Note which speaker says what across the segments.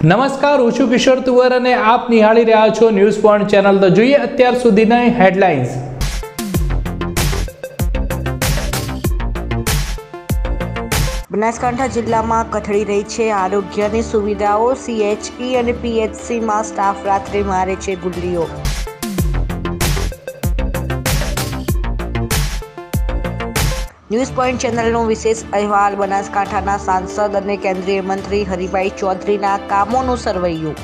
Speaker 1: નમસ્કાર, હું છું કિશોર તુવર અને આપ નિહાળી રહ્યા છો ન્યૂઝ પોઈન્ટ ચેનલ। તો જોઈએ અત્યાર સુધીના હેડલાઇન્સ।
Speaker 2: બનાસકાંઠા જિલ્લામાં કથળી રહી છે આરોગ્યની સુવિધાઓ। CHP અને PHCમાં સ્ટાફ રાત્રે મારે છે ગુલ્લીઓ। ન્યૂઝ પોઈન્ટ ચેનલનો વિશેષ અહેવાલ। બનાસકાંઠાના સાંસદ અને કેન્દ્રીય મંત્રી હરિભાઈ ચૌધરીના કામોનું સરવૈયું।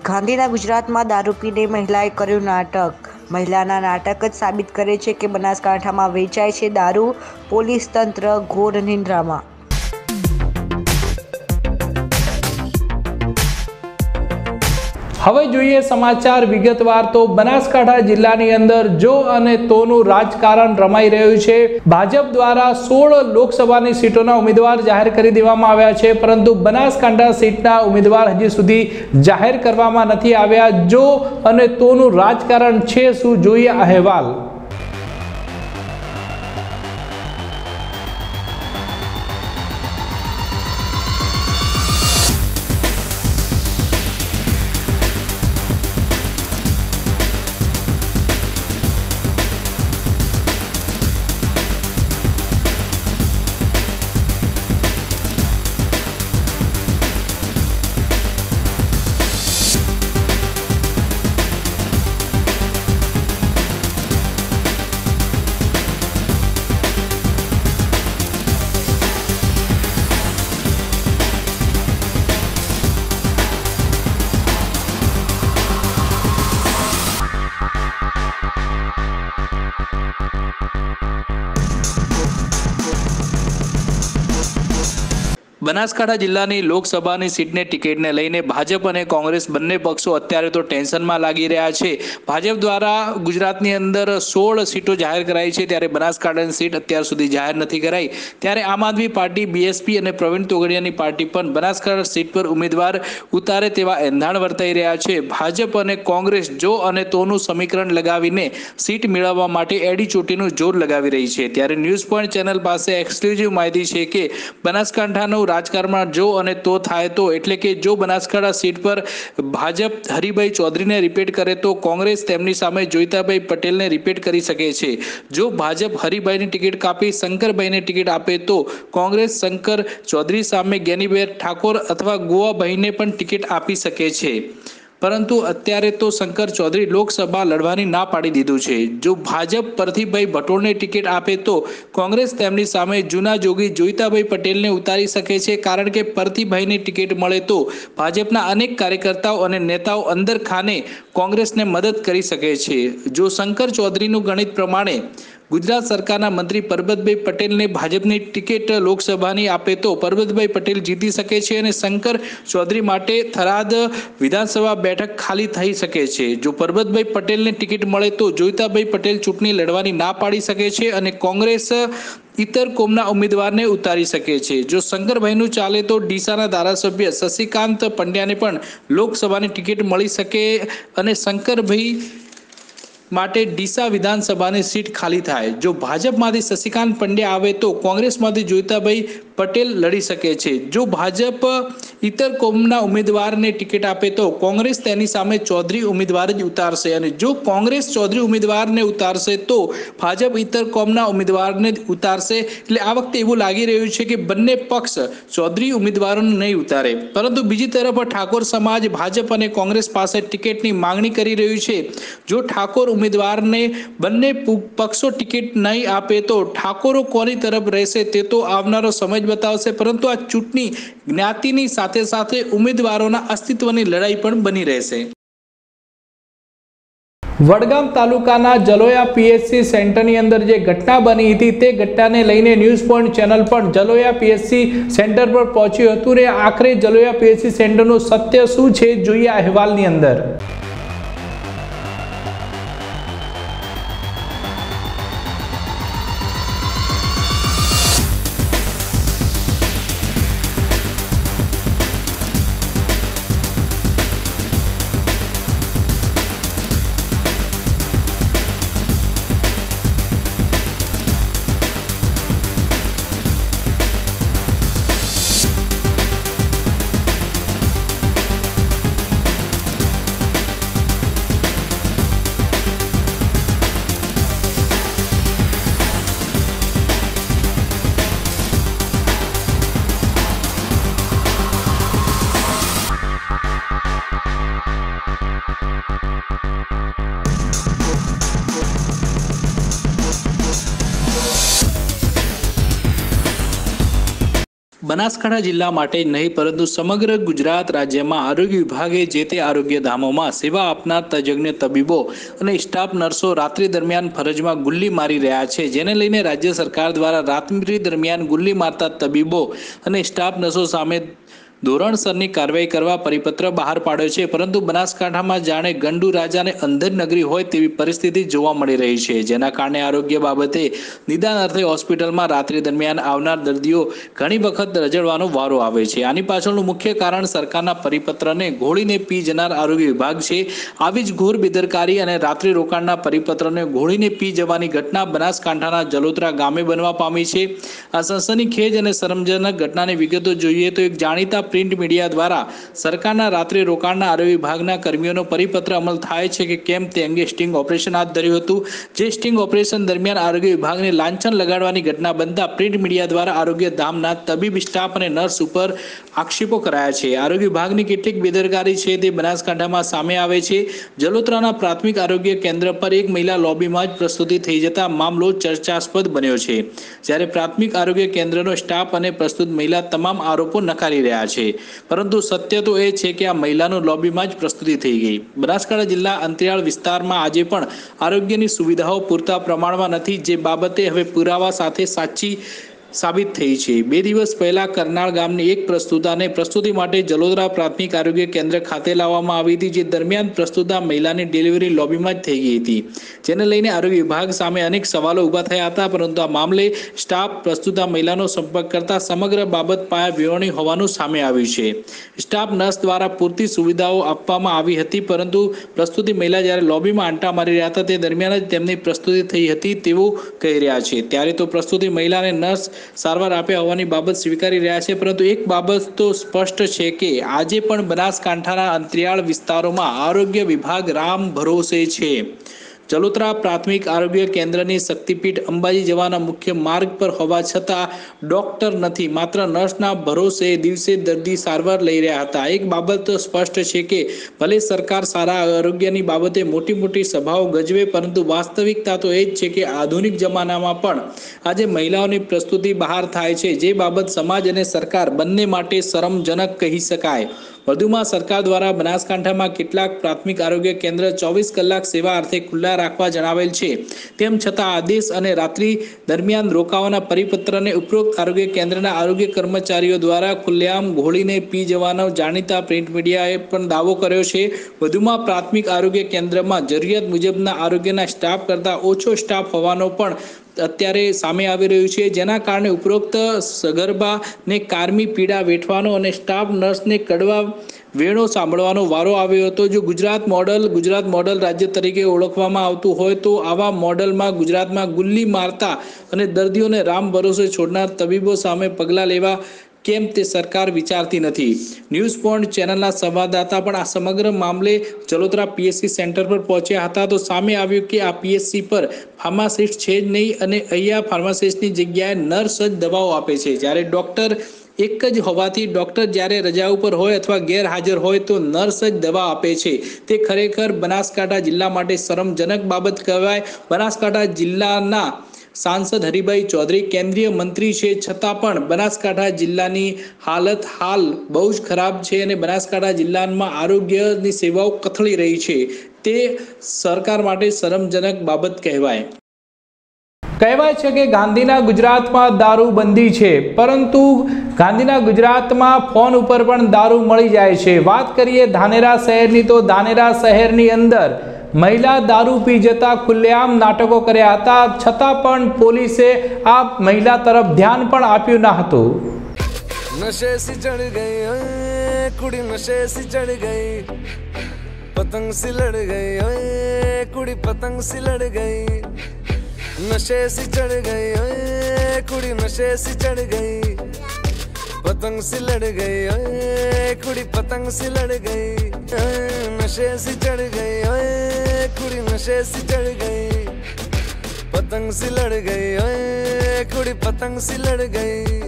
Speaker 2: ગાંધીના ગુજરાતમાં દારૂ પીને મહિલાએ કર્યું નાટક। મહિલાના નાટક જ સાબિત કરે છે કે બનાસકાંઠામાં વેચાય છે દારૂ। પોલીસ તંત્ર ઘોર નિંદ્રામાં।
Speaker 1: હવે જોઈએ સમાચાર વિગતવાર। તો બનાસકાંઠા જિલ્લાની અંદર જો અને તોનું રાજકારણ રમાઈ રહ્યું છે। ભાજપ દ્વારા 16 લોકસભાની સીટોના ઉમેદવાર જાહેર કરી દેવામાં આવ્યા છે, પરંતુ બનાસકાંઠા સીટના ઉમેદવાર હજી સુધી જાહેર કરવામાં નથી આવ્યા। જો અને તોનું રાજકારણ છે શું, જોઈએ અહેવાલ। બનાસકાંઠા જિલ્લાની લોકસભાની સીટની ટિકિટને લઈને ભાજપ અને કોંગ્રેસ બંને પક્ષો અત્યારે તો ટેન્શનમાં લાગી રહ્યા છે। ભાજપ દ્વારા ગુજરાતની અંદર 16 સીટો જાહેર કરાઈ છે, ત્યારે બનાસકાંઠાની સીટ અત્યાર સુધી જાહેર નથી કરાઈ। ત્યારે આમ આદમી પાર્ટી, BSP અને પ્રવીણ તોગડિયાની પાર્ટી પણ બનાસકાંઠા સીટ પર ઉમેદવાર ઉતારે તેવા એંધાણ વર્તાઈ રહ્યા છે। ભાજપ અને કોંગ્રેસ જો અને તોનું સમીકરણ લગાવીને સીટ મેળવવા માટે એડીચોટીનું જોર લગાવી રહી છે। ત્યારે ન્યૂઝ પોઈન્ટ ચેનલ પાસે એક્સક્લુઝિવ માહિતી છે કે બનાસકાંઠાનું રાજકારણમાં જો અને તો થાય તો, એટલે કે જો બનાસકાંઠા સીટ પર ભાજપ હરિભાઈ ચૌધરીને રિપીટ કરે તો કોંગ્રેસ તેમની સામે જોઈતાભાઈ પટેલને રિપીટ કરી શકે છે। જો ભાજપ હરિભાઈની ટિકિટ કાપી શંકરભાઈને ટિકિટ આપે તો કોંગ્રેસ શંકર ચૌધરી સામે જ્ઞાનીબેન ઠાકોર અથવા ગોવાભાઈને પણ ટિકિટ આપી શકે છે, પરંતુ અત્યારે તો શંકર ચૌધરી લોકસભા લડવાની ના પાડી દીધું છે। જો ભાજપ પરથીભાઈ ભટોળને ટિકિટ આપે તો કોંગ્રેસ તેમની સામે જૂના જોગી જોઈતાભાઈ પટેલને ઉતારી શકે છે, કારણ કે પરથીભાઈને ટિકિટ મળે તો ભાજપના અનેક કાર્યકર્તાઓ અને નેતાઓ અંદર ખાને કોંગ્રેસને મદદ કરી શકે છે। જો શંકર ચૌધરીનું ગણિત પ્રમાણે ગુજરાત સરકારના મંત્રી પરબતભાઈ પટેલને ભાજપની ટિકિટ લોકસભાની આપે તો પરબતભાઈ પટેલ જીતી શકે છે અને શંકર ચૌધરી માટે થરાદ વિધાનસભા બેઠક ખાલી થઈ શકે છે। જો પરબતભાઈ પટેલને ટિકિટ મળે તો જોઈતાભાઈ પટેલ ચૂંટણી લડવાની ના પાડી શકે છે અને કોંગ્રેસ ઇતર કોમના ઉમેદવારને ઉતારી શકે છે। જો શંકરભાઈનું ચાલે તો ડીસાના ધારાસભ્ય શશિકાંત પંડ્યાને પણ લોકસભાની ટિકિટ મળી શકે અને શંકરભાઈ માટે ડીસા વિધાનસભાની સીટ ખાલી થાય। જો ભાજપમાંથી શશિકાંત પંડ્યા આવે તો કોંગ્રેસમાંથી જોઈતાભાઈ પટેલ લડી શકે છે। જો ભાજપ ઇતર કોમના ઉમેદવારને ટિકિટ આપે તો કોંગ્રેસ તેની સામે ચૌધરી ઉમેદવાર જ ઉતારશે અને જો કોંગ્રેસ ચૌધરી ઉમેદવારને ઉતારશે તો ભાજપ ઇતર કોમના ઉમેદવારને ઉતારશે। એટલે આ વખતે એવું લાગી રહ્યું છે કે બંને પક્ષ ચૌધરી ઉમેદવારોને નહીં ઉતારે, પરંતુ બીજી તરફ ઠાકોર સમાજ ભાજપ અને કોંગ્રેસ પાસે ટિકિટની માંગણી કરી રહ્યું છે। જો ઠાકોર ઉમેદવારને બંને પક્ષો ટિકિટ નહીં આપે તો ઠાકોરો કોની તરફ રહેશે તે તો આવનારો સમય જ બતાવશે, પરંતુ આ ચૂંટણી જ્ઞાતિની સાથે સાથે ઉમેદવારોના અસ્તિત્વની લડાઈ પણ બની રહેશે। વડગામ તાલુકાના જલોયા PHC સેન્ટરની અંદર જે ઘટના બની હતી તે ઘટનાને લઈને ન્યૂઝ પોઈન્ટ ચેનલ પણ જલોયા PHC સેન્ટર પર પહોંચ્યું હતું ને આખરે જલોયા PHC સેન્ટરનું સત્ય શું છે, જોઈએ અહેવાલની અંદર। બનાસકાંઠા જિલ્લા માટે જ નહીં પરંતુ સમગ્ર ગુજરાત રાજ્યમાં આરોગ્ય વિભાગે જે તે આરોગ્ય ધામોમાં સેવા આપનાર તજજ્ઞ તબીબો અને સ્ટાફ નર્સો રાત્રિ દરમિયાન ફરજમાં ગુલ્લી મારી રહ્યા છે, જેને લઈને રાજ્ય સરકાર દ્વારા રાત્રિ દરમિયાન ગુલ્લી મારતા તબીબો અને સ્ટાફ નર્સો સામે ધોરણસરની કાર્યવાહી કરવા પરિપત્ર બહાર પાડ્યો છે. પરંતુ બનાસકાંઠામાં જાણે ગંડુ રાજાને અંધર નગરી હોય તેવી પરિસ્થિતિ જોવા મળી રહી છે, જેના કારણે આરોગ્ય બાબતે નિદાન અર્થે હોસ્પિટલમાં રાત્રિ દરમિયાન આવનાર દર્દીઓ ઘણી વખત રજડવાનો વારો આવે છે. આની પાછળનું મુખ્ય કારણ સરકારના પરિપત્રને ઘોળીને પી જનાર આરોગ્ય વિભાગ છે. આવી જ ઘોર બેદરકારી અને રાત્રિ રોકાણના પરિપત્રને ઘોળીને પી જવાની ઘટના બનાસકાંઠાના જલોત્રા ગામે બનવા પામી છે. આ સનસનીખેજ અને શરમજનક ઘટનાની વિગતો જોઈએ તો એક જાણીતા પ્રિન્ટ મીડિયા દ્વારા સરકારના રાત્રિ રોકાણના આરોગ્ય વિભાગના કર્મીઓનો પરિપત્ર અમલ થાય છે કે કેમ તે અંગે સ્ટિંગ ઓપરેશન હાથ ધર્યું હતું. જે સ્ટિંગ ઓપરેશન દરમિયાન આરોગ્ય વિભાગને લાંછન લગાડવાની ઘટના બનતા પ્રિન્ટ મીડિયા દ્વારા આરોગ્ય ધામના તબીબ સ્ટાફ અને નર્સ ઉપર આક્ષેપો કરાયા છે. આરોગ્ય વિભાગની કેટલીક બેદરકારી છે તે બનાસકાંઠામાં સામે આવે છે. જલોત્રાના પ્રાથમિક આરોગ્ય કેન્દ્ર પર એક મહિલા લોબીમાં જ પ્રસ્તુતિ થઈ જતા મામલો ચર્ચાસ્પદ બન્યો છે, જ્યારે પ્રાથમિક આરોગ્ય કેન્દ્રનો સ્ટાફ અને પ્રસ્તુત મહિલા તમામ આરોપો નકારી રહ્યા છે. પરંતુ સત્ય તો એ છે કે આ મહિલાનું લોબીમાં જ પ્રસ્તુતિ થઈ ગઈ. બનાસકાંઠા જિલ્લા અંતરિયાળ વિસ્તારમાં આજે પણ આરોગ્યની સુવિધાઓ પૂરતા પ્રમાણમાં નથી, જે બાબતે હવે પુરાવા સાથે સાચી સાબિત થઈ છે. 2 દિવસ પહેલા કરનાળ ગામની એક પ્રસ્તુતાને પ્રસ્તુતિ માટે જલોદરા પ્રાથમિક આરોગ્ય કેન્દ્ર ખાતે લાવવામાં આવી હતી, જે દરમિયાન પ્રસ્તુતા મહિલાની ડિલિવરી લોબીમાં જ થઈ ગઈ હતી, જેને લઈને આરોગ્ય વિભાગ સામે અનેક સવાલો ઊભા થયા હતા. પરંતુ આ મામલે સ્ટાફ પ્રસ્તુતા મહિલાનો સંપર્ક કરતા સમગ્ર બાબત પાયા વિહોણી હોવાનું સામે આવ્યું છે. સ્ટાફ નર્સ દ્વારા પૂરતી સુવિધાઓ આપવામાં આવી હતી, પરંતુ પ્રસ્તુતિ મહિલા જ્યારે લોબીમાં આંટા મારી રહ્યા હતા તે દરમિયાન જ તેમની પ્રસ્તુતિ થઈ હતી તેવું કહી રહ્યા છે. ત્યારે તો પ્રસ્તુતિ મહિલાને નર્સ સારવાર આપ્યા હોવાની બાબત સ્વીકારી રહ્યા છે. પરંતુ એક બાબત તો સ્પષ્ટ છે કે આજે પણ બનાસકાંઠાના અંતરિયાળ વિસ્તારોમાં આરોગ્ય વિભાગ રામ ભરોસે છે. જલોત્રા પ્રાથમિક આરોગ્ય કેન્દ્રની શક્તિપીઠ અંબાજી જવાના મુખ્ય માર્ગ પર હોવા છતાં ડોક્ટર નથી, માત્ર નર્સના ભરોસે દિવસે દર્દી સારવાર લઈ રહ્યા હતા. એક બાબત તો સ્પષ્ટ છે કે ભલે સરકાર સારા આરોગ્યની બાબતે મોટી મોટી સભાઓ ગજવે, પરંતુ વાસ્તવિકતા તો એ જ છે કે આધુનિક જમાનામાં પણ આજે મહિલાઓની પ્રસ્તુતિ બહાર થાય છે, જે બાબત સમાજ અને સરકાર બંને માટે શરમજનક કહી શકાય. વધુમાં સરકાર દ્વારા બનાસકાંઠામાં કેટલાક પ્રાથમિક આરોગ્ય કેન્દ્ર 24 કલાક સેવા અર્થે ખુલ્લા રાખવા જણાવેલ છે, તેમ છતાં આદેશ અને રાત્રિ દરમિયાન રોકાવાના પરિપત્રને ઉપરોક્ત આરોગ્ય કેન્દ્રના આરોગ્ય કર્મચારીઓ દ્વારા ખુલ્લેઆમ ઘોળીને પી જવાનો જાણીતા પ્રિન્ટ મીડિયાએ પણ દાવો કર્યો છે. વધુમાં પ્રાથમિક આરોગ્ય કેન્દ્રમાં જરૂરિયાત મુજબના આરોગ્યના સ્ટાફ કરતાં ઓછો સ્ટાફ હોવાનો પણ અત્યારે સામે આવી રહ્યું છે, જેના કારણે ઉપરોક્ત સગર્ભાને કારમી પીડા વેઠવાનો અને સ્ટાફ નર્સને કડવા વેણો સાંભળવાનો વારો આવ્યો હતો. જો ગુજરાત મોડલ રાજ્ય તરીકે ઓળખવામાં આવતું હોય તો આવા મોડલમાં ગુજરાતમાં ગુલ્લી મારતા અને દર્દીઓને રામ ભરોસે છોડનાર તબીબો સામે પગલાં લેવા કેમ તે સરકાર વિચારતી નથી. ન્યૂઝ પોઈન્ટ ચેનલના સંવાદદાતા પણ આ સમગ્ર મામલે જલોત્રા પીએચસી સેન્ટર પર પહોંચ્યા હતા, તો સામે આવ્યું કે આ પીએચસી પર ફાર્માસિસ્ટ છે જ નહીં અને અહીંયા ફાર્માસિસ્ટની જગ્યાએ નર્સ જ દવાઓ આપે છે, જ્યારે ડૉક્ટર એક જ હોવાથી ડૉક્ટર જ્યારે રજા ઉપર હોય અથવા ગેરહાજર હોય તો નર્સ જ દવા આપે છે. તે ખરેખર બનાસકાંઠા જિલ્લા માટે શરમજનક બાબત કહેવાય. બનાસકાંઠા જિલ્લાના સાંસદ હરિભાઈ ચૌધરી કેન્દ્રીય મંત્રી છે, છતાં પણ બનાસકાંઠા જિલ્લાની હાલત હાલ બહુ જ ખરાબ છે અને બનાસકાંઠા જિલ્લામાં આરોગ્યની સેવાઓ કથળી રહી છે. તે સરકાર માટે શરમજનક બાબત કહેવાય. કહેવાય છે કે ગાંધીના ગુજરાતમાં દારૂ બંધી છે, પરંતુ ગાંધીના ગુજરાતમાં ફોન ઉપર પણ દારૂ મળી જાય છે. વાત કરીએ ધાનેરા શહેરની, તો ધાનેરા શહેરની અંદર મહિલા દારૂ પી જતા ખુલ્લેઆમ નાટકો કર્યા હતા, છતાં પણ પોલીસે આ મહિલા તરફ ધ્યાન પણ આપ્યું ન હતું.
Speaker 3: નशे सी चढ़ गई कुड़ी, नशे सी चढ़ गई, पतंग सी लड़ गई कुड़ी, पतंग सी लड़ गई, नशे सी चढ़ गई कुड़ी, नशे सी चढ़ गई, पतंग सी लड़ गई कुड़ी, पतंग सी लड़ गई, नशे सी चढ़ गई कुड़ी, नशे सी चढ़ गई, पतंग सी लड़ गई कुड़ी, पतंग सी लड़ गई,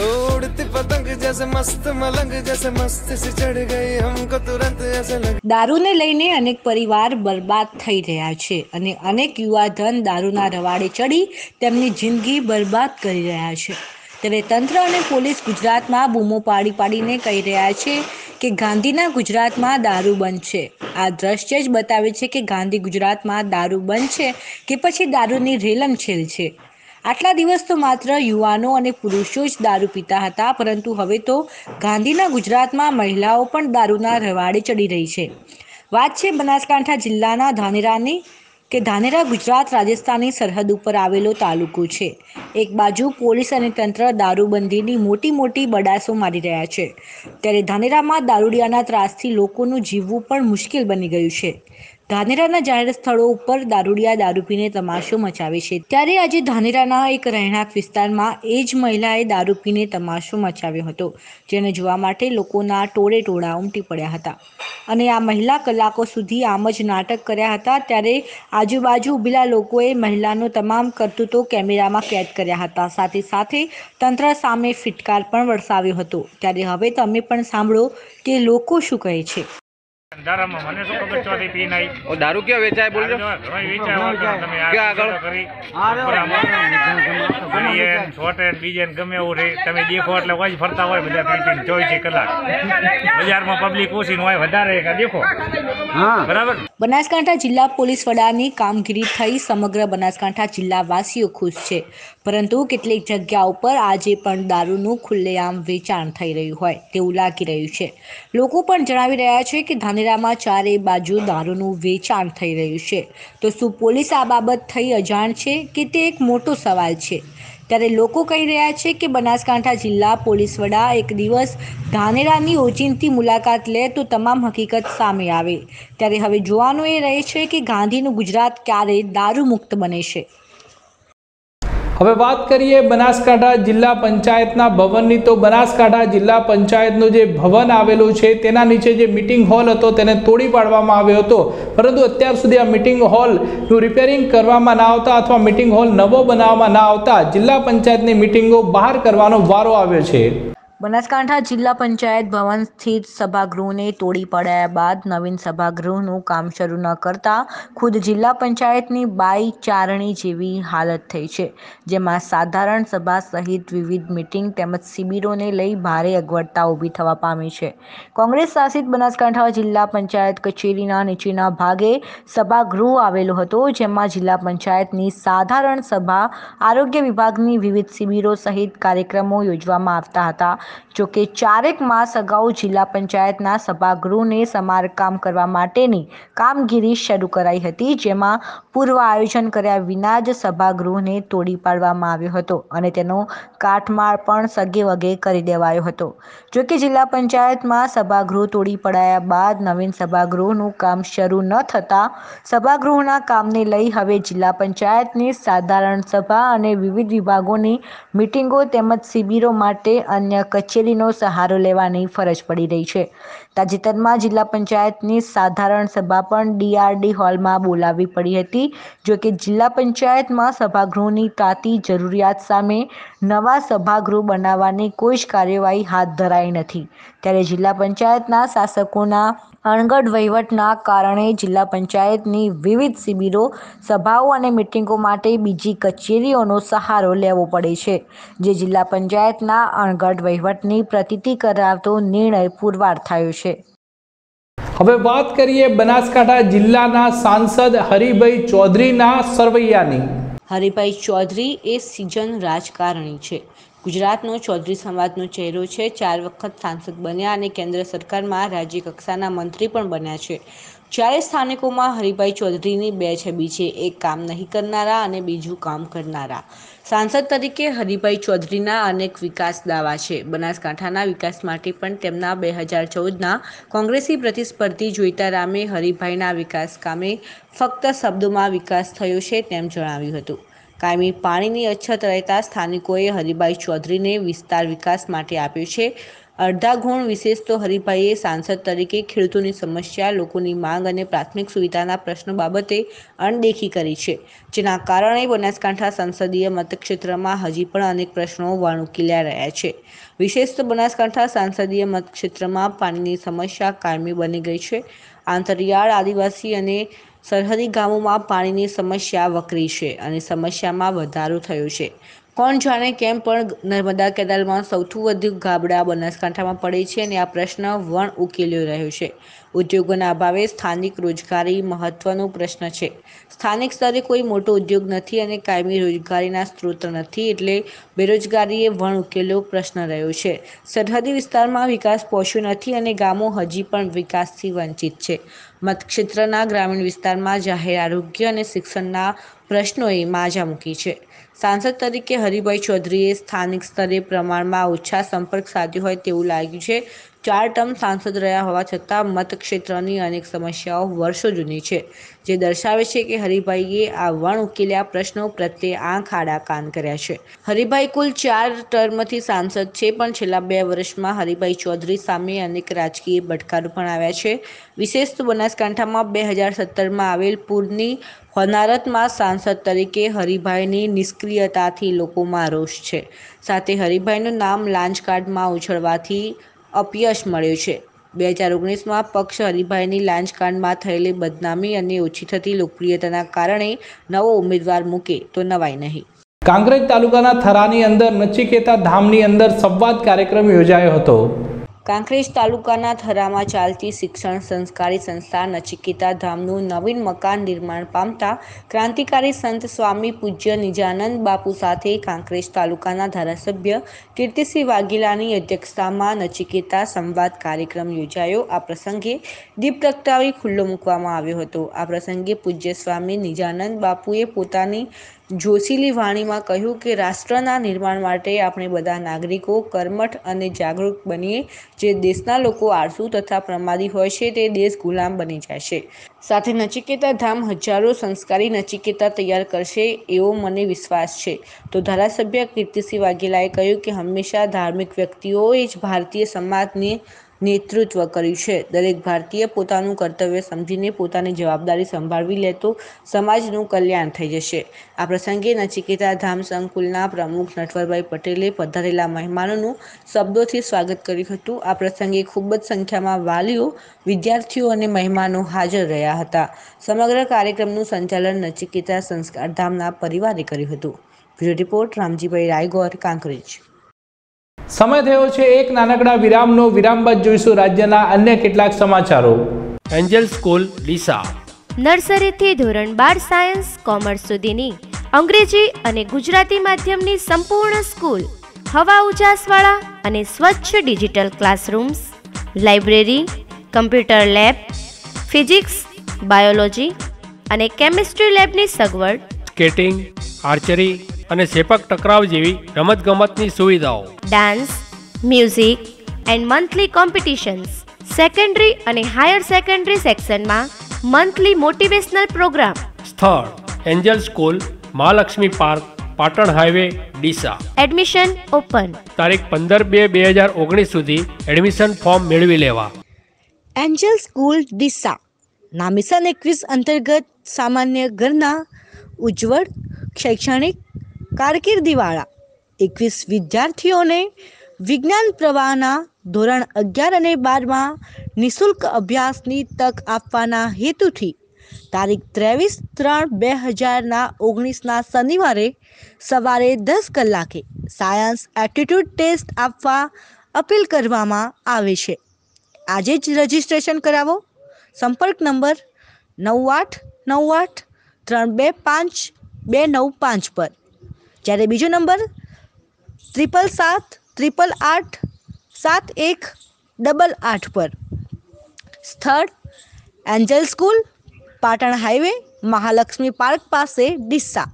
Speaker 3: उड़ती पतंग जैसे मस्त मलंग जैसे मस्त सी चढ़ गई, हमको तुरंत ऐसे लगा.
Speaker 2: દારૂને લઈને અનેક પરિવાર બરબાદ થઈ રહ્યા છે અને અનેક યુવાધન દારૂના રવાડે ચડી તેમની જિંદગી બરબાદ કરી રહ્યા છે. ત્યારે તંત્ર અને પોલીસ ગુજરાતમાં બૂમો પાડીને કહી રહ્યા છે કે ગાંધીના ગુજરાતમાં દારૂ બંધ છે. આ દ્રશ્ય જ બતાવે છે કે ગાંધી ગુજરાતમાં દારૂ બંધ છે કે પછી દારૂની રેલમછેલ છે. આટલા દિવસ તો માત્ર યુવાનો અને પુરુષો જ દારૂ પીતા હતા, પરંતુ હવે તો ગાંધીના ગુજરાતમાં મહિલાઓ પણ દારૂના રવાડે ચડી રહી છે. વાત છે બનાસકાંઠા જિલ્લાના ધાનેરાની કે ધાનેરા ગુજરાત રાજસ્થાનની સરહદ ઉપર આવેલો તાલુકો છે. એક બાજુ પોલીસ અને તંત્ર દારૂબંધીની મોટી બડાસો મારી રહ્યા છે, ત્યારે ધાનેરામાં દારૂડિયાના ત્રાસથી લોકોનું જીવવું પણ મુશ્કેલ બની ગયું છે. ધાનેરાના જાહેર સ્થળો ઉપર દારૂડિયા દારૂ પીને તમાશો મચાવે છે, ત્યારે આજે ધાનેરાના એક રહેણાંક વિસ્તારમાં એ જ મહિલાએ દારૂ પીને તમાશો મચાવ્યો હતો, જેને જોવા માટે લોકોના ટોળા ઉમટી પડ્યા હતા અને આ મહિલા કલાકો સુધી આમ જ નાટક કર્યા હતા. ત્યારે આજુબાજુ ઊભેલા લોકોએ મહિલાનો તમામ કરતૂતો કેમેરામાં કેદ કર્યા હતા. સાથે તંત્ર સામે ફિટકાર પણ વરસાવ્યો હતો. ત્યારે હવે તમે પણ સાંભળો કે લોકો શું કહે છે.
Speaker 4: દારામાં મને શું ખબર ચોથી પી નહીં.
Speaker 5: ઓ દારૂ ક્યાં વેચાય બોલજો
Speaker 4: ગમે એવું રે તમે દેખો એટલે વાજ ફરતા હોય બધા પીને 24 કલાક બજારમાં પબ્લિક ઓછી હોય વધારે દેખો. બરાબર.
Speaker 2: બનાસકાંઠા જિલ્લા પોલીસ વડાની કામગીરી થઈ સમગ્ર બનાસકાંઠા જિલ્લાવાસીઓ ખુશ છે, પરંતુ કેટલીક જગ્યા ઉપર આજે પણ દારૂનું ખુલ્લેઆમ વેચાણ થઈ રહ્યું હોય તેવું લાગી રહ્યું છે. લોકો પણ જણાવી રહ્યા છે કે ધાનેરામાં ચારે બાજુ દારૂનું વેચાણ થઈ રહ્યું છે, તો શું પોલીસ આ બાબત થઈ અજાણ છે કે તે એક મોટો સવાલ છે. ત્યારે લોકો કહી રહ્યા છે કે બનાસકાંઠા જિલ્લા પોલીસ વડા એક દિવસ ધાનેરાની ઓચિંતી મુલાકાત લે તો તમામ હકીકત સામે આવે. ત્યારે હવે જોવાનું એ રહે છે કે ગાંધીનું ગુજરાત ક્યારે દારૂ મુક્ત બને છે.
Speaker 1: હવે વાત કરીએ બનાસકાંઠા જિલ્લા પંચાયતના ભવનની, તો બનાસકાંઠા જિલ્લા પંચાયતનું જે ભવન આવેલું છે તેના નીચે જે મિટિંગ હોલ હતો તેને તોડી પાડવામાં આવ્યો હતો, પરંતુ અત્યાર સુધી આ મિટિંગ હોલનું રિપેરિંગ કરવામાં ના આવતા અથવા મિટિંગ હોલ નવો બનાવવામાં ના આવતા જિલ્લા પંચાયતની મિટિંગો બહાર કરવાનો વારો આવ્યો છે.
Speaker 2: બનાસકાંઠા જિલ્લા પંચાયત ભવન સ્થિત સભાગૃહને તોડી પાડ્યા બાદ નવીન સભાગૃહનું કામ શરૂ ન કરતા ખુદ જિલ્લા પંચાયતની બાયચારણી જેવી હાલત થઈ છે, જેમાં સાધારણ સભા સહિત વિવિધ મિટિંગ તેમજ શિબિરોને લઈ ભારે અગવડતા ઊભી થવા પામી છે. કોંગ્રેસ શાસિત બનાસકાંઠા જિલ્લા પંચાયત કચેરીના નીચેના ભાગે સભાગૃહ આવેલો હતો, જેમાં જિલ્લા પંચાયતની સાધારણ સભા, આરોગ્ય વિભાગની વિવિધ શિબિરો સહિત કાર્યક્રમો યોજવામાં આવતા હતા. જોકે 4 માસ અગાઉ જિલ્લા પંચાયતના સભાગૃહને સમારકામ કરવા માટેની કામગીરી શરૂ કરાઈ હતી, જેમાં પૂર્વ આયોજન કર્યા વિના જ સભાગૃહને તોડી પાડવામાં આવ્યો હતો અને તેનો કાટમાળ પણ સગે વગે કરી દેવાયો હતો. જોકે જિલ્લા પંચાયતમાં સભાગૃહ તોડી પડાયા બાદ નવીન સભાગૃહનું કામ શરૂ ન થતાં સભાગૃહના કામને લઈ હવે જિલ્લા પંચાયતની સાધારણ સભા અને વિવિધ વિભાગોની મિટિંગો તેમજ શિબિરો માટે અન્ય કચેરીનો સહારો લેવાની ફરજ પડી રહી છે. તાજેતરમાં જિલ્લા પંચાયતની સાધારણ સભા પણ DRD હોલમાં બોલાવવી પડી હતી. જોકે જિલ્લા પંચાયતમાં સભાગૃહની તાતી જરૂરિયાત સામે નવા સભાગૃહ બનાવવાની કોઈ જ કાર્યવાહી હાથ ધરાઈ નથી. ત્યારે જિલ્લા પંચાયતના શાસકોના અણઘડ વહીવટના કારણે જિલ્લા પંચાયતની વિવિધ શિબિરો, સભાઓ અને મિટિંગો માટે બીજી કચેરીઓનો સહારો લેવો પડે છે, જે જિલ્લા પંચાયતના અણઘડ વહીવટની પ્રતીતિ કરાવતો નિર્ણય પુરવાર થયો છે.
Speaker 1: હવે વાત કરીએ બનાસકાંઠા જિલ્લાના સાંસદ હરિભાઈ ચૌધરીના સરવૈયાની.
Speaker 2: હરિભાઈ ચૌધરી એ સિઝન રાજકારણી છે. ગુજરાતનો ચૌધરી સમાજનો ચહેરો છે. 4 વખત સાંસદ બન્યા અને કેન્દ્ર સરકારમાં રાજ્ય કક્ષાના મંત્રી પણ બન્યા છે. જ્યારે સ્થાનિકોમાં હરિભાઈ ચૌધરીની 2 છબી છે, એક કામ નહીં કરનારા અને બીજું કામ કરનારા. સાંસદ તરીકે હરિભાઈ ચૌધરીના અનેક વિકાસ દાવા છે. બનાસકાંઠાના વિકાસ માટે પણ તેમના 2014ના કોંગ્રેસી પ્રતિસ્પર્ધી જોઈતારામે હરિભાઈના વિકાસ કામે ફક્ત શબ્દોમાં વિકાસ થયો છે તેમ જણાવ્યું હતું. કાયમી પાણીની અછત રહેતા સ્થાનિકોએ હરિભાઈ ચૌધરીને વિસ્તાર વિકાસ માટે આપ્યો છે. અડધા ગુણ વિશેષ તો હરિભાઈએ સાંસદ તરીકે ખેડૂતોની સમસ્યા, લોકોની માંગ અને પ્રાથમિક સુવિધાના પ્રશ્નો બાબતે અણદેખી કરી છે, જેના કારણે બનાસકાંઠા સંસદીય મતક્ષેત્રમાં હજી પણ અનેક પ્રશ્નો વણઉકેલ્યા રહ્યા છે. વિશેષ તો બનાસકાંઠા સંસદીય મતક્ષેત્રમાં પાણીની સમસ્યા કાયમી બની ગઈ છે. આંતરિયાળ, આદિવાસી અને સરહદી ગામોમાં પાણીની સમસ્યા વકરી છે અને સમસ્યામાં વધારો થયો છે. કોણ જાણે કેમ પણ નર્મદા કેનાલમાં સૌથી વધુ ગાબડા બનાસકાંઠામાં પડે છે અને આ પ્રશ્ન વણ ઉકેલ્યો રહ્યો છે. ઉદ્યોગોના અભાવે સ્થાનિક રોજગારી મહત્વનો પ્રશ્ન છે. સ્થાનિક સ્તરે કોઈ મોટો ઉદ્યોગ નથી અને કાયમી રોજગારીના સ્ત્રોત નથી, એટલે બેરોજગારી એ વણ ઉકેલ્યો પ્રશ્ન રહ્યો છે. સરહદી વિસ્તારમાં વિકાસ પહોંચ્યો નથી અને ગામો હજી પણ વિકાસથી વંચિત છે. મતક્ષેત્રના ગ્રામીણ વિસ્તારમાં જાહેર આરોગ્ય અને શિક્ષણના પ્રશ્નોએ માજા મૂકી છે. સાંસદ તરીકે હરિભાઈ ચૌધરીએ સ્થાનિક સ્તરે પ્રમાણમાં ઓછા સંપર્ક સાધ્યો હોય તેવું લાગ્યું છે. 4 ટર્મ સાંસદ રહ્યા હોવા છતાં મતક્ષેત્રની અનેક સમસ્યાઓ વર્ષો જૂની છે, જે દર્શાવે છે કે હરિભાઈએ આ વણ ઉકેલ્યા પ્રશ્નો પ્રત્યે આંખ આડા કાન કર્યા છે. હરિભાઈ કુલ 4 ટર્મથી સાંસદ છે, પણ છેલ્લા 2 વર્ષમાં હરિભાઈ ચૌધરી સામે અનેક રાજકીય પડકારો પણ આવ્યા છે. વિશેષ તો બનાસકાંઠામાં 2017માં આવેલ પૂરની હોનારતમાં સાંસદ તરીકે હરિભાઈની નિષ્ક્રિયતાથી લોકોમાં રોષ છે. સાથે હરિભાઈનું નામ લાંચ કાર્ડમાં ઉછળવાથી અપયશ મળ્યો છે. 2019માં પક્ષ હરિભાઈની લાંચ કાર્ડમાં થયેલી બદનામી અને ઓછી થતી લોકપ્રિયતાના કારણે નવો ઉમેદવાર મૂકે તો નવાઈ નહીં.
Speaker 1: કાંકરેજ તાલુકાના થરાની અંદર નચિકેતા ધામની અંદર સંવાદ કાર્યક્રમ યોજાયો હતો.
Speaker 2: કાંકરેજ તાલુકાના થરામાં ચાલતી શિક્ષણ સંસ્કારી સંસ્થા નચિકેતા ધામનું નવીન મકાન નિર્માણ પામતા ક્રાંતિકારી સંત સ્વામી પૂજ્ય નિજાનંદ બાપુ સાથે કાંકરેજ તાલુકાના ધારાસભ્ય કીર્તિસિંહ વાઘેલાની અધ્યક્ષતામાં નચિકેતા સંવાદ કાર્યક્રમ યોજાયો. આ પ્રસંગે દીપ પ્રગટાવી ખુલ્લો મૂકવામાં આવ્યો હતો. આ પ્રસંગે પૂજ્ય સ્વામી નિજાનંદ બાપુએ પોતાની જોશીલી વાણીમાં કહ્યું કે રાષ્ટ્રના નિર્માણ માટે આપણે બધા નાગરિકો કર્મઠ અને જાગૃત બનીએ. જે દેશના લોકો આળસુ તથા પ્રમાદી હોય છે તે દેશ ગુલામ બની જાય છે. સાથે નચિકેતા ધામ હજારો સંસ્કારી નચિકેતા તૈયાર કરશે એવો મને વિશ્વાસ છે. તો ધારાસભ્ય કીર્તિસિંહ વાઘેલાએ કહ્યું કે હંમેશા ધાર્મિક વ્યક્તિઓએ જ ભારતીય સમાજને નેતૃત્વ કર્યું છે. દરેક ભારતીય પોતાનું કર્તવ્ય સમજીને પોતાની જવાબદારી સંભાળવી લે તો સમાજનું કલ્યાણ થઈ જશે. આ પ્રસંગે નચિકેતા ધામ સંકુલના પ્રમુખ નટવરભાઈ પટેલે પધારેલા મહેમાનોનું શબ્દોથી સ્વાગત કર્યું હતું. આ પ્રસંગે ખૂબ જ સંખ્યામાં વાલીઓ, વિદ્યાર્થીઓ અને મહેમાનો હાજર રહ્યા હતા. સમગ્ર કાર્યક્રમનું સંચાલન નચિકેતા સંસ્કાર ધામના પરિવારે કર્યું હતું. Bureau report Ramjibhai Raigor, Kankrej.
Speaker 1: સમય થયો છે એક નાનકડા વિરામનો. વિરામ બાદ જોઈશું રાજ્યના અન્ય કેટલાક સમાચારો.
Speaker 5: એન્જલ સ્કૂલ ડીસા
Speaker 6: નર્સરીથી ધોરણ 12 સાયન્સ કોમર્સ સુધીની અંગ્રેજી અને ગુજરાતી માધ્યમની સંપૂર્ણ સ્કૂલ. હવા ઉજાસવાળા અને સ્વચ્છ digital classrooms, library, computer lab, physics, biology અને કેમિસ્ટ્રી લેબની સગવડ,
Speaker 5: સ્કેટિંગ, આર્ચરી અને સેપક ટકરાવ જેવી રમતગમતની સુવિધાઓ,
Speaker 6: dance, music and monthly competitions, secondary અને હાયર સેકન્ડરી સેક્શનમાં મંથલી મોટિવેશનલ પ્રોગ્રામ.
Speaker 5: સ્થળ Angel school, Mahalakshmi park, Patan highway, Deesa.
Speaker 6: Admission open.
Speaker 5: તારીખ 15/2/2019 સુધી એડમિશન ફોર્મ મેળવી લેવા.
Speaker 2: એન્જલ સ્કૂલ ડીસા ના મિશન 21 અંતર્ગત સામાન્ય ઘરના ઉજ્જવળ શૈક્ષણિક કારકિર્દીવાળા 21 વિદ્યાર્થીઓને વિજ્ઞાન પ્રવાહના ધોરણ 11 અને 12માં નિઃશુલ્ક અભ્યાસની તક આપવાના હેતુથી તારીખ 23/3/2019 શનિવારે સવારે 10 કલાકે સાયન્સ એપ્ટિટ્યૂડ ટેસ્ટ આપવા અપીલ કરવામાં આવે છે. આજે જ રજીસ્ટ્રેશન કરાવો. સંપર્ક નંબર 9898325295 પર. જ્યારે બીજો નંબર 777888718 પર. સ્થળ Angel school, Patan highway, Mahalakshmi park પાસે, ડીસા.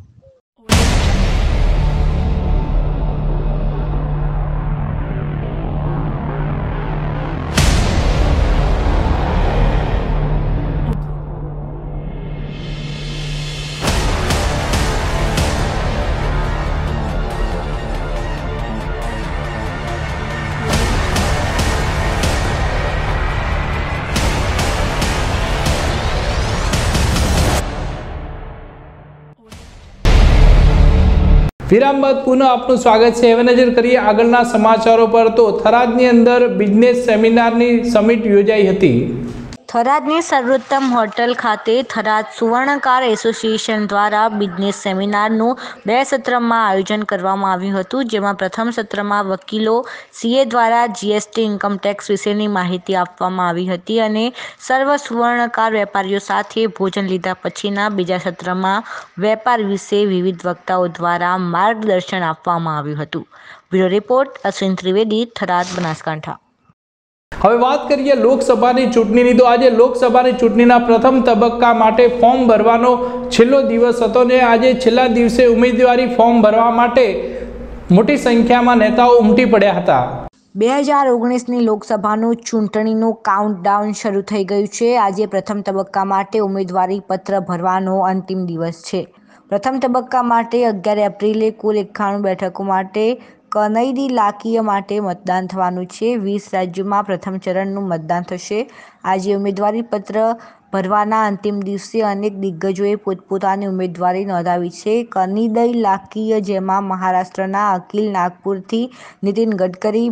Speaker 1: વિરામ બાદ પુનઃ આપનું સ્વાગત છે. હવે નજર કરીએ આગળના સમાચારો પર. તો થરાદની અંદર બિઝનેસ સેમિનારની સમિટ યોજાઈ હતી.
Speaker 2: થરાદની સર્વોત્તમ હોટલ ખાતે થરાદ સુવર્ણકાર એસોસિએશન દ્વારા બિઝનેસ સેમિનારનું 2 સત્રમાં આયોજન કરવામાં આવ્યું હતું, જેમાં પ્રથમ સત્રમાં વકીલો સીએ દ્વારા જીએસટી ઇન્કમટેક્સ વિશેની માહિતી આપવામાં આવી હતી અને સર્વ સુવર્ણકાર વેપારીઓ સાથે ભોજન લીધા પછીના બીજા સત્રમાં વેપાર વિશે વિવિધ વક્તાઓ દ્વારા માર્ગદર્શન આપવામાં આવ્યું હતું. Bureau report Ashwin Trivedi, Tharad, Banaskantha.
Speaker 1: હવે વાત કરીએ લોકસભાની ચૂંટણીની. તો આજે લોકસભાની ચૂંટણીના પ્રથમ તબક્કા માટે ફોર્મ ભરવાનો છેલ્લો દિવસ હતો ને આજે છેલ્લા દિવસે ઉમેદવારી ફોર્મ ભરવા માટે મોટી સંખ્યામાં નેતાઓ ઉમટી પડ્યા હતા.
Speaker 2: 2019ની લોકસભાનું ચૂંટણીનું કાઉન્ટડાઉન શરૂ થઈ ગયું છે. આજે પ્રથમ તબક્કા માટે ઉમેદવારી પત્ર ભરવાનો અંતિમ દિવસ છે. પ્રથમ તબક્કા માટે 11 એપ્રિલે કુલ 91 બેઠકો માટે કનૈદી લાકીય માટે મતદાન થવાનું છે. 20 રાજ્યોમાં પ્રથમ ચરણનું મતદાન થશે. આજે ઉમેદવારી પત્ર ભરવાના અંતિમ દિવસે અનેક દિગ્ગજોએ પોતપોતાની ઉમેદવારી નોંધાવી છે. કનૈદી લાકીય, જેમાં મહારાષ્ટ્રના અખિલ, નાગપુરથી નીતિન ગડકરી,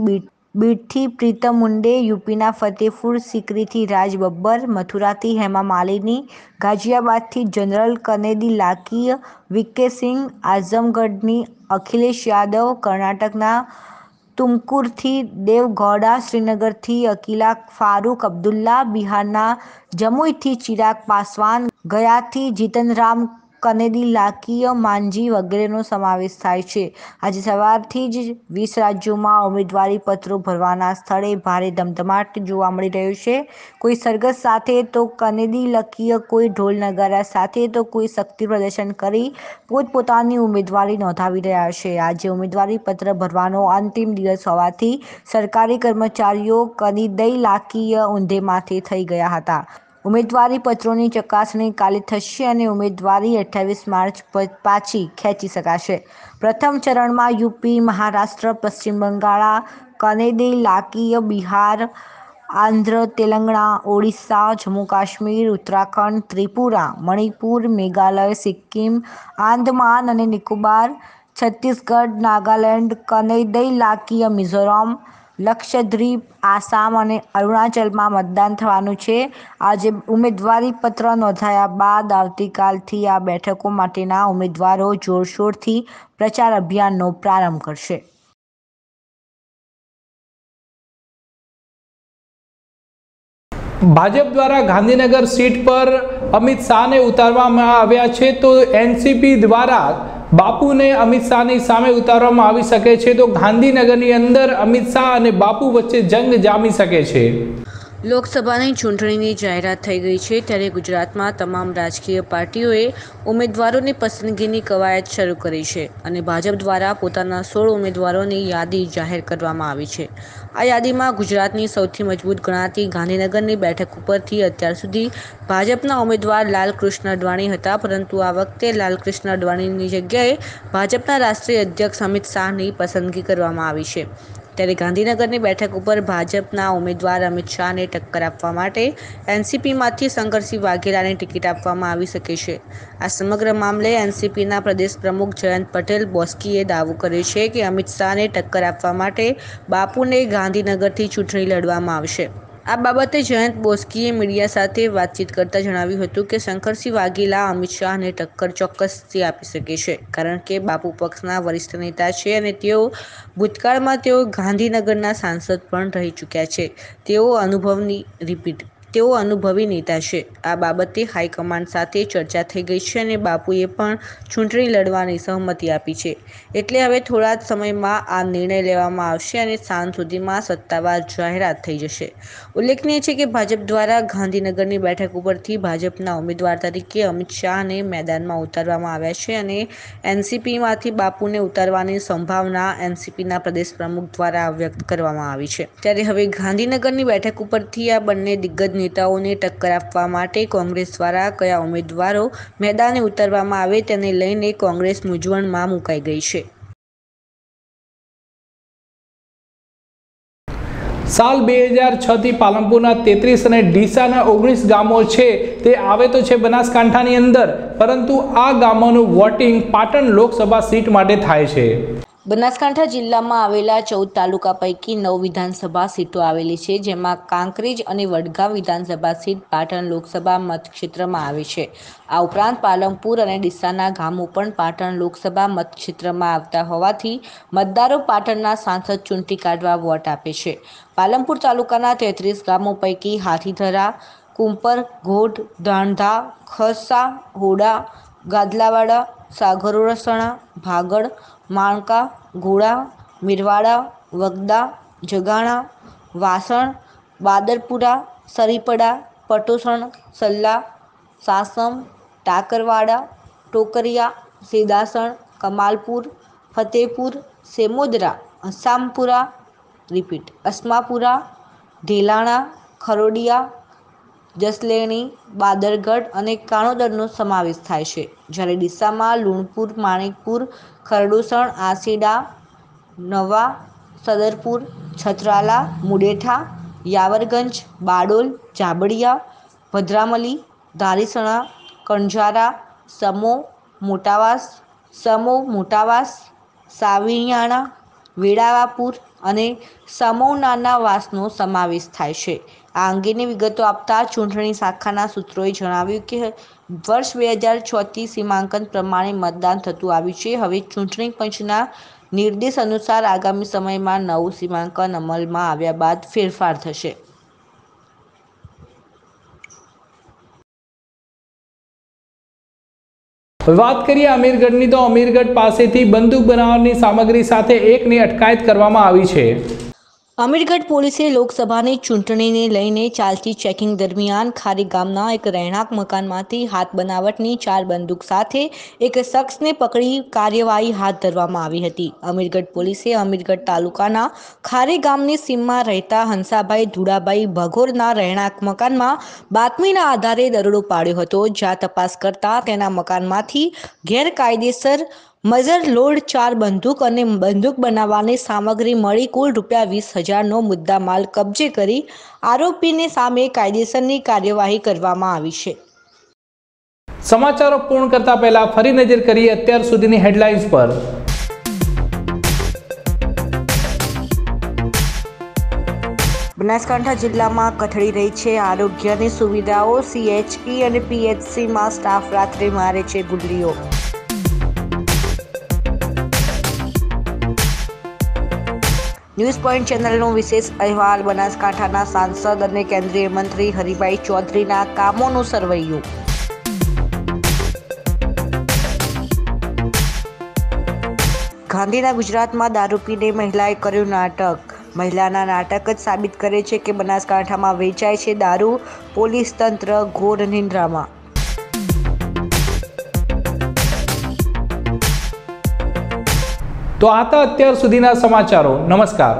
Speaker 2: બીડથી પ્રીતમ મુંડે, યુપીના ફતેપુર સિકરીથી રાજ બબ્બર, મથુરાથી હેમા માલિની, ગાઝિયાબાદથી જનરલ કનૈદી લાકીય, વીકે સિંહ, આઝમગઢની અખિલેશ યાદવ, કર્ણાટકના તુમકુરથી દેવ ગૌડા, શ્રીનગરથી અકીલા ફારૂક અબ્દુલ્લા, બિહારના જમુઈથી ચિરાગ પાસવાન, ગયાથી જીતનરામ કનૈદી લાકીય, માંઝી વગેરેનો સમાવેશ થાય છે. આજે સવારથી જ 20 રાજ્યોમાં ઉમેદવારી પત્રો ભરવાના સ્થળે ભારે ધમધમાટ જોવા મળી રહ્યો છે. કોઈ સરઘસ સાથે તો કનૈદી લાકીય, કોઈ ઢોલ નગારા સાથે તો કોઈ શક્તિ પ્રદર્શન કરી પોતપોતાની ઉમેદવારી નોંધાવી રહ્યા છે. આજે ઉમેદવારી પત્ર ભરવાનો અંતિમ દિવસ હોવાથી સરકારી કર્મચારીઓ કનૈદી લાકીય ઊંધે માથે થઈ ગયા હતા. ઉમેદવારી પત્રોની ચકાસણી કાલે થશે અને ઉમેદવારી 28 માર્ચ પાછી ખેંચી શકાશે. પ્રથમ ચરણમાં યુપી, મહારાષ્ટ્ર, પશ્ચિમ બંગાળ કનૈદી લાકીય, બિહાર, આંધ્ર, તેલંગાણા, ઓડિશા, જમ્મુ કાશ્મીર, ઉત્તરાખંડ, ત્રિપુરા, મણિપુર, મેઘાલય, સિક્કિમ, આંદામાન અને નિકોબાર, છત્તીસગઢ, નાગાલેન્ડ કનૈદી લાકીય, મિઝોરમ, લક્ષદ્વીપ, આસામ અને અરુણાચલમાં મતદાન થવાનું છે. આજે ઉમેદવારી પત્ર નોંધાયા બાદ આવતીકાલથી આ બેઠકો માટેના ઉમેદવારો જોરશોરથી પ્રચાર અભિયાનનો પ્રારંભ કરશે.
Speaker 1: ભાજપ દ્વારા ગાંધીનગર સીટ પર અમિત શાહને ઉતારવામાં આવ્યા છે, તો એનસીપી દ્વારા બાપુને અમિત શાહની સામે ઉતારવામાં આવી શકે છે. તો ગાંધીનગરની અંદર અમિત શાહ અને બાપુ વચ્ચે જંગ જામી શકે છે.
Speaker 2: લોકસભાની ચૂંટણીની જાહેરાત થઈ ગઈ છે, ત્યારે ગુજરાતમાં તમામ રાજકીય પાર્ટીઓએ ઉમેદવારોની પસંદગીની કવાયત શરૂ કરી છે અને ભાજપ દ્વારા પોતાના 16 ઉમેદવારોની યાદી જાહેર કરવામાં આવી છે. આ યાદીમાં ગુજરાતની સૌથી મજબૂત ગણાતી ગાંધીનગરની બેઠક ઉપરથી અત્યાર સુધી ભાજપના ઉમેદવાર લાલકૃષ્ણ અડવાણી હતા, પરંતુ આ વખતે લાલકૃષ્ણ અડવાણીની જગ્યાએ ભાજપના રાષ્ટ્રીય અધ્યક્ષ અમિત શાહની પસંદગી કરવામાં આવી છે. ત્યારે ગાંધીનગરની બેઠક ઉપર ભાજપના ઉમેદવાર અમિત શાહને ટક્કર આપવા માટે એનસીપીમાંથી શંકરસિંહ વાઘેલાને ટિકિટ આપવામાં આવી શકે છે. આ સમગ્ર મામલે એનસીપીના પ્રદેશ પ્રમુખ જયંત પટેલ બોસ્કીએ દાવો કર્યો છે કે અમિત શાહને ટક્કર આપવા માટે બાપુને ગાંધીનગરથી ચૂંટણી લડવામાં આવશે. આ બાબતે જયંત બોસ્કીએ મીડિયા સાથે વાતચીત કરતા જણાવ્યું હતું કે શંકરસિંહ વાઘેલા અમિત શાહને ટક્કર ચોક્કસથી આપી શકે છે, કારણ કે બાપુ પક્ષના વરિષ્ઠ નેતા છે અને ભૂતકાળમાં તેઓ ગાંધીનગરના સાંસદ પણ રહી ચૂક્યા છે. તેઓ અનુભવી નેતા છે. આ બાબતે હાઈકમાન્ડ સાથે ચર્ચા થઈ ગઈ છે અને બાપુએ પણ ચૂંટણી લડવાની સહમતિ આપી છે. એટલે હવે થોડા જ સમયમાં આ નિર્ણય લેવામાં આવશે અને સાંજ સુધીમાં સત્તાવાર જાહેરાત થઈ જશે. ઉલ્લેખનીય છે કે ભાજપ દ્વારા ગાંધીનગરની બેઠક ઉપરથી ભાજપના ઉમેદવાર તરીકે અમિત શાહને મેદાનમાં ઉતારવામાં આવ્યા છે અને એનસીપીમાંથી બાપુને ઉતારવાની સંભાવના એનસીપીના પ્રદેશ પ્રમુખ દ્વારા વ્યક્ત કરવામાં આવી છે. ત્યારે હવે ગાંધીનગરની બેઠક ઉપરથી આ બંને દિગ્ગજ નેતાઓને ટક્કર આપવા માટે કોંગ્રેસ દ્વારા કયા ઉમેદવારો મેદાને ઉતારવામાં આવે તેને લઈને કોંગ્રેસ મૂંઝવણમાં મુકાઈ ગઈ છે.
Speaker 1: સાલ 2006 થી પાલનપુરના 33 અને ડીસાના 19 ગામો છે તે આવે તો છે બનાસકાંઠાની અંદર, પરંતુ આ ગામોનું વોટિંગ પાટણ લોકસભા સીટ માટે થાય છે.
Speaker 2: બનાસકાંઠા જિલ્લામાં આવેલા 14 તાલુકા પૈકી 9 વિધાનસભા સીટો આવેલી છે, જેમાં કાંકરેજ અને વડગામ વિધાનસભા સીટ પાટણ લોકસભા મતક્ષેત્રમાં આવે છે. આ ઉપરાંત પાલનપુર અને ડીસાના ગામો પણ પાટણ લોકસભા મતક્ષેત્રમાં આવતા હોવાથી મતદારો પાટણના સાંસદ ચૂંટી કાઢવા વોટ આપે છે. પાલનપુર તાલુકાના 33 ગામો પૈકી હાથીધરા, કુંપર, ઘોડ, ધાણધા, ખસા, હોડા, ગાદલાવાડા, સાગરોસણા, ભાગળ, માણકા, ઘોડા, મિરવાડા, વગદા, જગાણા, વાસણ, બાદરપુરા, સરીપડા, પટોસણ, સલ્લા, સાસમ, ટાકરવાડા, ટોકરિયા, સેદાસણ, કમાલપુર, ફતેપુર, સેમોદરા, અસામપુરા, અસ્માપુરા, ઢેલાણા, ખરોડિયા, જસલેણી, બાદરગઢ અને કાણોદરનો સમાવેશ થાય છે. જ્યારે ડીસામાં લુણપુર, માણેકપુર, ખરડુસણ, આસીડા, નવા, સદરપુર, છત્રાલા, મુડેઠા, યાવરગંજ, બાડોલ, જાબડિયા, ભદ્રામલી, ધારીસણા, કણઝારા, સમો, મોટાવાસ, સાવિયાણા, વેળાવાપુર અને સમૌનાના વાસનો સમાવેશ થાય છે. આ અંગેની વિગતો આપતા ચૂંટણી શાખાના સૂત્રોએ જણાવ્યું કે વર્ષ 2006થી સીમાંકન પ્રમાણે મતદાન થતું આવ્યું છે. હવે ચૂંટણી પંચના નિર્દેશ અનુસાર આગામી સમયમાં નવું સીમાંકન અમલમાં આવ્યા બાદ ફેરફાર થશે.
Speaker 1: વાત કરીએ અમીરગઢની, તો અમીરગઢ પાસેથી બંદૂક બનાવવાની સામગ્રી સાથે એકની અટકાયત કરવામાં આવી છે.
Speaker 2: અમીરગઢ પોલીસે લોકસભાની ચૂંટણીને લઈને ચાલતી ચેકિંગ દરમિયાન ખારી ગામના એક રહેણાંક મકાનમાંથી હાથ બનાવટની 4 બંદૂક સાથે એક શખ્સને પકડી કાર્યવાહી હાથ ધરવામાં આવી હતી. અમીરગઢ પોલીસે અમીરગઢ તાલુકાના ખારી ગામની સીમમાં રહેતા હંસાભાઈ ધુડાભાઈ ભગોરના રહેણાંક મકાનમાં બાતમીના આધારે દરોડો પાડ્યો હતો, જ્યાં તપાસ કરતા તેના મકાનમાંથી ગેરકાયદેસર મજર લોડ 4 બંદૂક અને બંદૂક બનાવવાની સામગ્રી મળી કુલ ₹20,000નો મુદ્દામાલ કબજે કરી આરોપીને સામે કાયદેસરની કાર્યવાહી કરવામાં આવી છે.
Speaker 1: સમાચારો પૂર્ણ કરતા પહેલા ફરી નજર કરીએ અત્યાર સુધીની હેડલાઇન્સ પર.
Speaker 2: બનાસકાંઠા જિલ્લામાં કથળી રહી છે આરોગ્યની સુવિધાઓ. CHE અને PHCમાં સ્ટાફ રાત્રે મારે છે ગુલ્લીઓ. ન્યૂઝ પોઈન્ટ ચેનલનો વિશેષ અહેવાલ. બનાસકાંઠાના સાંસદ અને કેન્દ્રીય મંત્રી હરિભાઈ ચૌધરીના કામોનું સરવૈયું. ગાંધીના ગુજરાતમાં દારૂ પીને મહિલાએ કર્યું નાટક. મહિલાના નાટક જ સાબિત કરે છે કે બનાસકાંઠામાં વેચાય છે દારૂ. પોલીસ તંત્ર ઘોર નિંદ્રામાં.
Speaker 1: તો આ હતા અત્યાર સુધીના સમાચારો. નમસ્કાર.